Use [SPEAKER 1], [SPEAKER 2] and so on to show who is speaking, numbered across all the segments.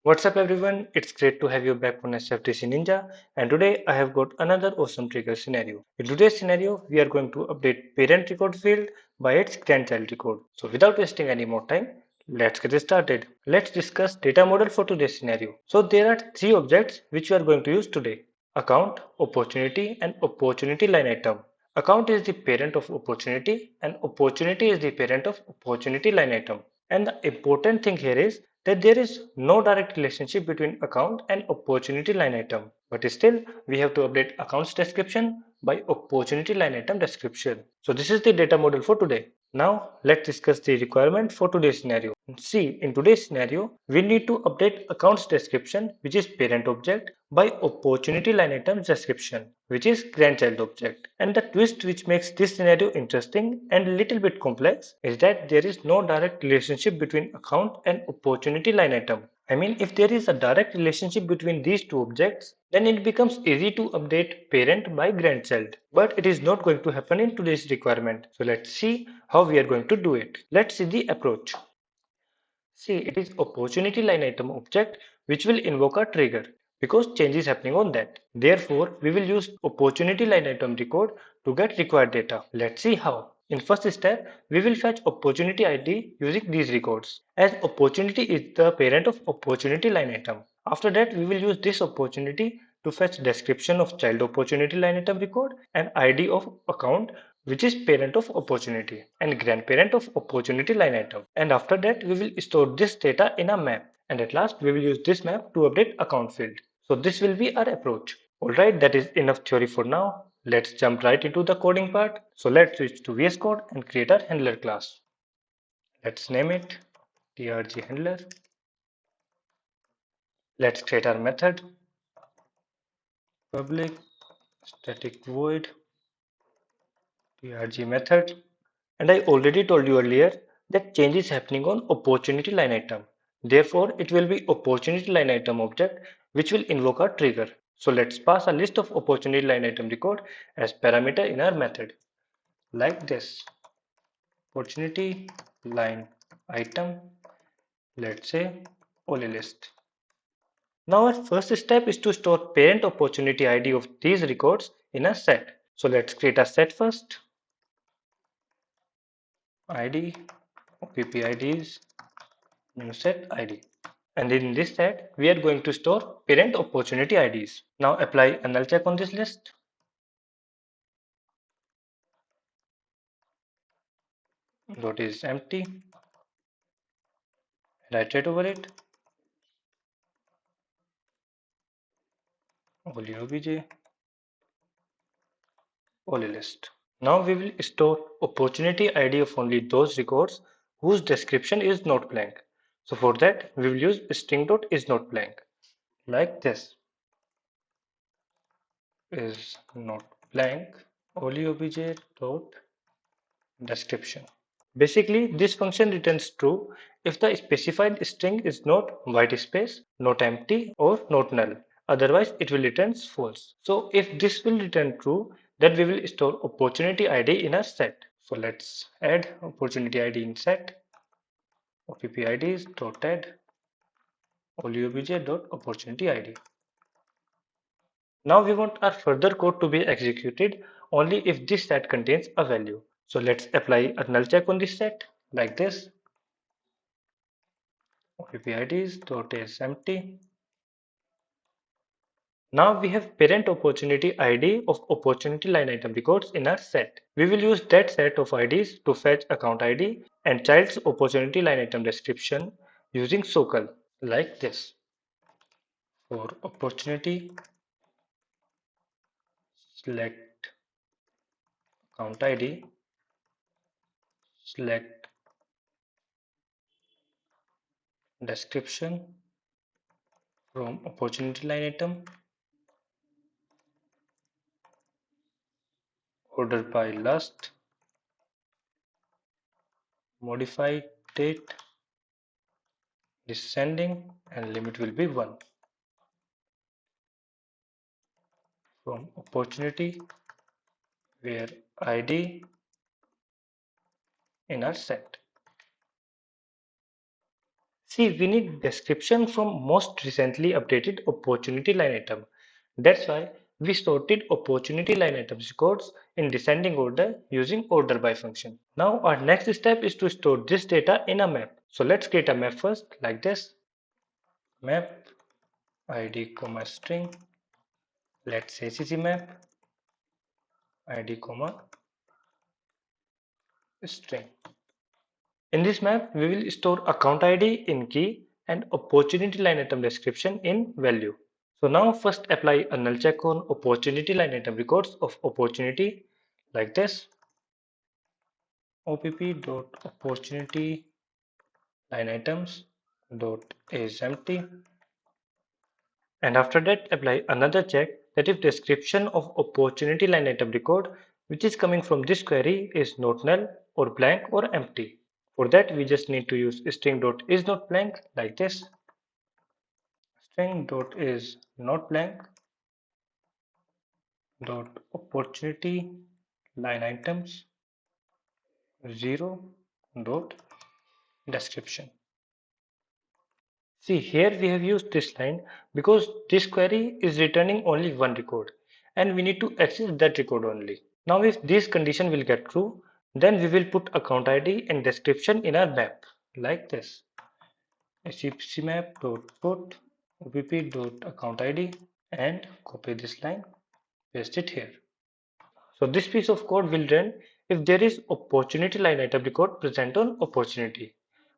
[SPEAKER 1] What's up everyone? It's great to have you back on SFTC Ninja, and today I have got another awesome trigger scenario. In today's scenario, we are going to update parent record field by its grandchild record. So without wasting any more time, let's get started. Let's discuss data model for today's scenario. So there are three objects which we are going to use today: account, opportunity, and opportunity line item. Account is the parent of opportunity and opportunity is the parent of opportunity line item. And the important thing here is that there is no direct relationship between account and opportunity line item. But still, we have to update accounts description by opportunity line item description. So this is the data model for today. Now let's discuss the requirement for today's scenario. See, in today's scenario, we need to update accounts description, which is parent object, by opportunity line item description, which is grandchild object. And the twist which makes this scenario interesting and a little bit complex is that there is no direct relationship between account and opportunity line item. I mean, if there is a direct relationship between these two objects, then it becomes easy to update parent by grandchild. But it is not going to happen in today's requirement. So let's see how we are going to do it. Let's see the approach. See, it is opportunity line item object which will invoke a trigger because change is happening on that. Therefore, we will use opportunity line item record to get required data. Let's see how. In first step, we will fetch opportunity ID using these records, as opportunity is the parent of opportunity line item. After that, we will use this opportunity to fetch description of child opportunity line item record and ID of account, which is parent of opportunity, and grandparent of opportunity line item. And after that, we will store this data in a map. And at last, we will use this map to update account field. So this will be our approach. Alright, that is enough theory for now. Let's jump right into the coding part. So let's switch to VS Code and create our handler class. Let's name it trg handler. Let's create our method public static void trg method. And I already told you earlier that change is happening on opportunity line item. Therefore, it will be opportunity line item object which will invoke a trigger. So let's pass a list of opportunity line item record as parameter in our method. Like this. Opportunity line item, let's say only list. Now our first step is to store parent opportunity ID of these records in a set. So let's create a set first. ID, OPP new set ID. And in this set, we are going to store parent opportunity IDs. Now apply a null check on this list. Dot is empty. Write it over it. Only obj, only list. Now we will store opportunity ID of only those records whose description is not blank. So for that, we will use string.isNotBlank like this. Is not blank only obj dot description. Basically, this function returns true if the specified string is not white space, not empty, or not null. Otherwise, it will return false. So if this will return true, then we will store opportunity ID in a set. So let's add opportunity ID in set. OPP dot add onlyobj dot opportunity ID. Now we want our further code to be executed only if this set contains a value. So let's apply a null check on this set like this. OPP dot is empty. Now we have parent opportunity ID of opportunity line item records in our set. We will use that set of IDs to fetch account ID and child's opportunity line item description using SOCL like this. For opportunity, select account ID, select description from opportunity line item, order by last, modify date, descending, and limit will be 1. From opportunity where ID in our set. See, we need description from most recently updated opportunity line item. That's why we sorted opportunity line items records in descending order using order by function. Now our next step is to store this data in a map. So let's create a map first like this. Map id comma string. Let's say ccmap id comma string. In this map, we will store account ID in key and opportunity line item description in value. So now first apply a null check on opportunity line item records of opportunity like this. opp.opportunity line items dot is empty. And after that apply another check that if description of opportunity line item record which is coming from this query is not null or blank or empty. For that we just need to use string dot is not blank like this. String dot is not blank dot opportunity line items 0 dot description. See, here we have used this line because this query is returning only one record and we need to access that record only. Now if this condition will get true, then we will put account ID and description in our map like this. cmap.put opp.account ID and copy this line, paste it here. So this piece of code will run if there is opportunity line item record present on opportunity.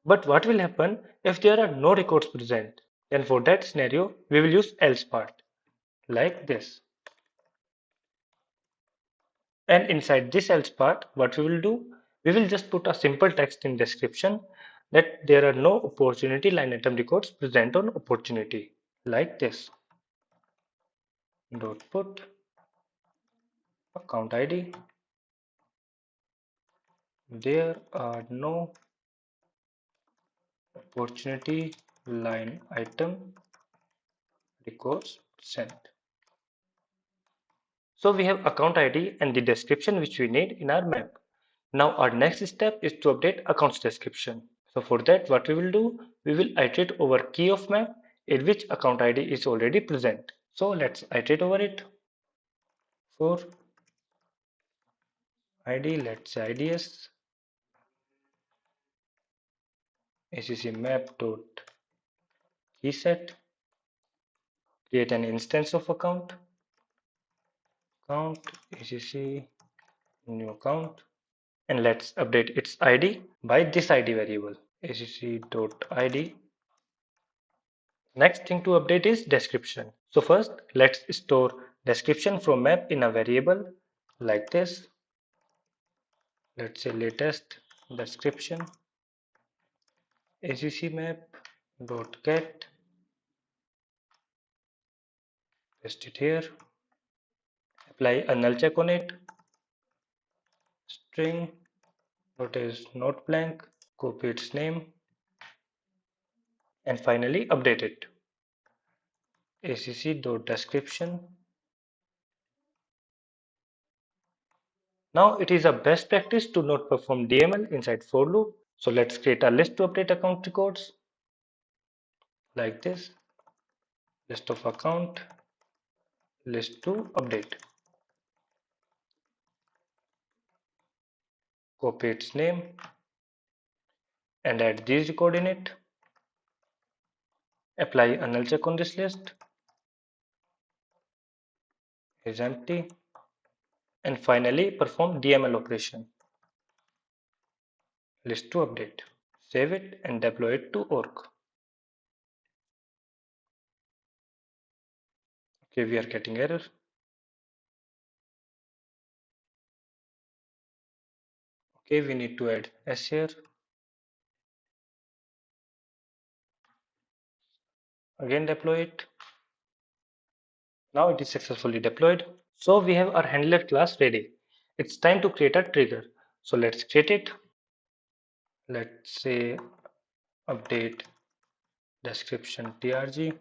[SPEAKER 1] But what will happen if there are no records present? Then for that scenario, we will use else part like this. And inside this else part, what we will do? We will just put a simple text in description that there are no opportunity line item records present on opportunity like this. Dot put account ID. There are no opportunity line item records sent. So we have account ID and the description which we need in our map. Now our next step is to update accounts description. So for that what we will do, we will iterate over key of map in which account ID is already present. So let's iterate over it. For ID, let's say IDS acc map dot key set, create an instance of account acc new account, and let's update its ID by this ID variable acc.id. Next thing to update is description. So first let's store description from map in a variable like this. Let's say latest description accmap.get, paste it here, apply a null check on it, string what is not blank, copy its name, and finally update it. acc.description. Now it is a best practice to not perform DML inside for loop. So let's create a list to update account records like this. List of account, list to update. Copy its name and add these record in it. Apply a null check on this list. Is empty. And finally perform DML operation. List to update. Save it and deploy it to org. Okay, we are getting error. Okay, we need to add S here. Again deploy it. Now it is successfully deployed. So we have our handler class ready. It's time to create a trigger. So let's create it. Let's say update description trg.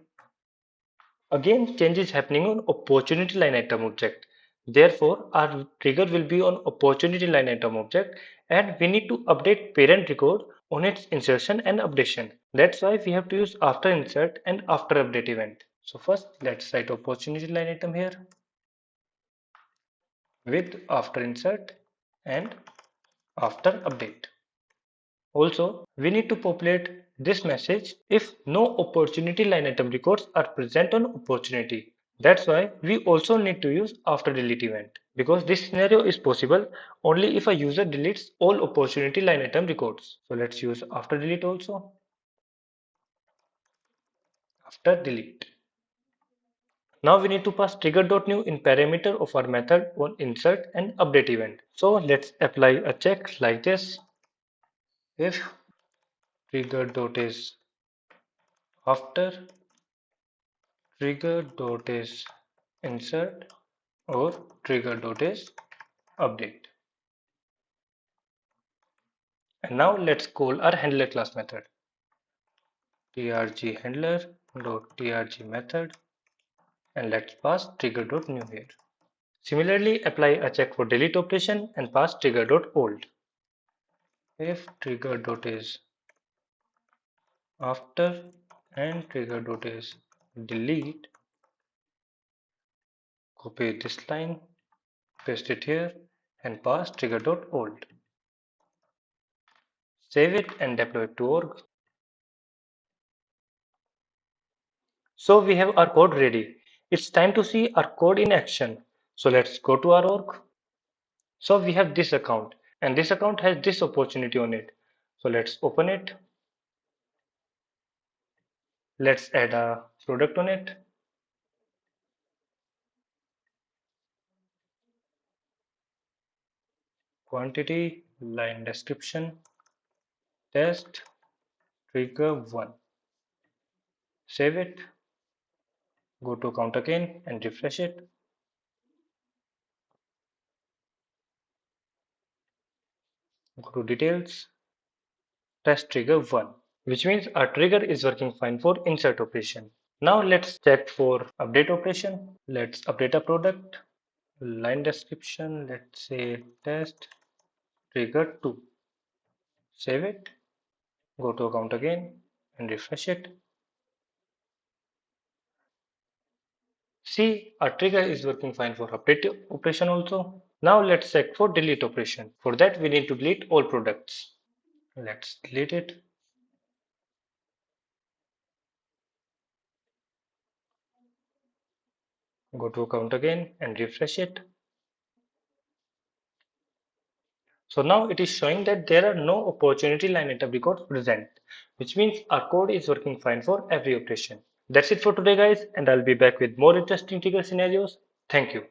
[SPEAKER 1] Again, change is happening on opportunity line item object. Therefore, our trigger will be on opportunity line item object and we need to update parent record on its insertion and updation. That's why we have to use after insert and after update event. So first, let's write opportunity line item here with after insert and after update. Also, we need to populate this message if no opportunity line item records are present on opportunity. That's why we also need to use after delete event because this scenario is possible only if a user deletes all opportunity line item records. So let's use after delete also. After delete. Now we need to pass trigger.new in parameter of our method on insert and update event. So let's apply a check like this. If trigger.is after trigger.is insert or trigger.is update. And now let's call our handler class method. trg handler.trg method and let's pass trigger.new here. Similarly, apply a check for delete operation and pass trigger.old. If trigger.is after and trigger.is delete, copy this line, paste it here and pass trigger.old. Save it and deploy it to org. So we have our code ready. It's time to see our code in action. So let's go to our org. So we have this account and this account has this opportunity on it. So let's open it. Let's add a product on it. Quantity, line description, test, trigger 1. Save it. Go to account again and refresh it. Go to details. Test trigger 1, which means our trigger is working fine for insert operation. Now let's check for update operation. Let's update a product. Line description, let's say test trigger 2. Save it. Go to account again and refresh it. See, our trigger is working fine for update operation also. Now let's check for delete operation. For that we need to delete all products. Let's delete it. Go to account again and refresh it. So now it is showing that there are no opportunity line item records present, which means our code is working fine for every operation. That's it for today guys, and I'll be back with more interesting trigger scenarios. Thank you.